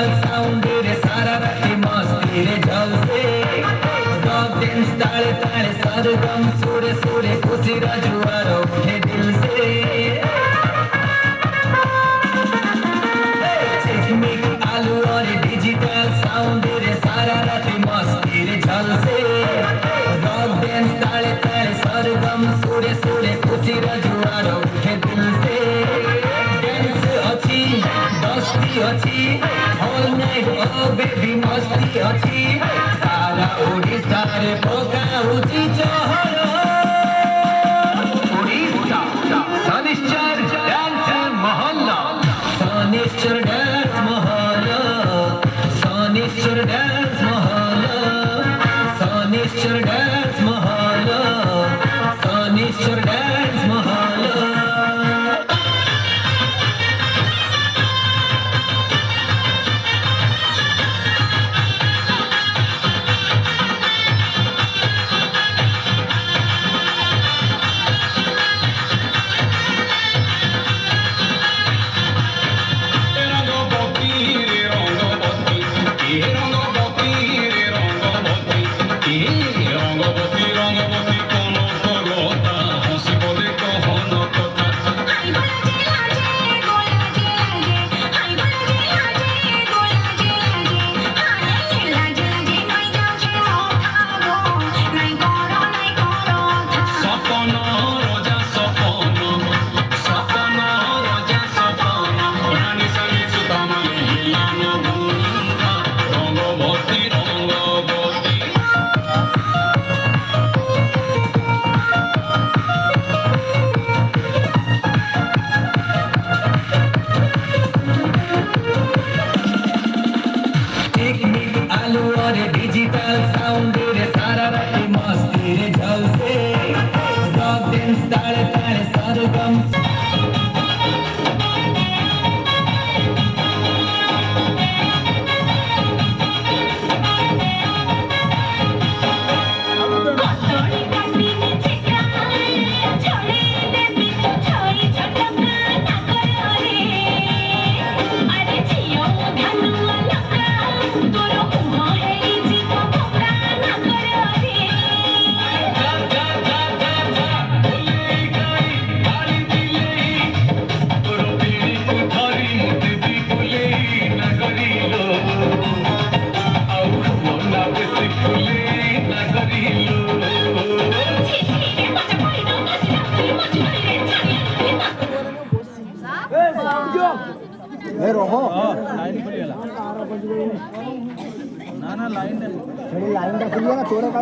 digital sound रे सारा राती मस्ती रे जलसे रॉक डांस ताले ताले सरगम सुरे सुरे खुशी रा जुआर उठे दिल से झिकमिक आलू और डिजिटल साउंड रे सारा राती मस्ती रे जलसे रॉक डांस ताले ताले सरगम सुरे सुरे खुशी रा जुआर उठे दिल से मस्ती अच्छी ऑल नाइट ओ बेबी मस्ती अच्छी सारा ओडिशा रे पकाउची चहर ओडिशा शनिश्चर डांस महल शनिश्चर डांस महल शनिश्चर डांस महल शनिश्चर डांस महल शनिश्चर डांस महल आलू और डिजिटल साउंड रे सारा राती मस्ती रे जलसे रॉक डांस ताले ताले सरगम रहो लाइन खुलियला ना लाइन लाइन खुलिए ना तोरे का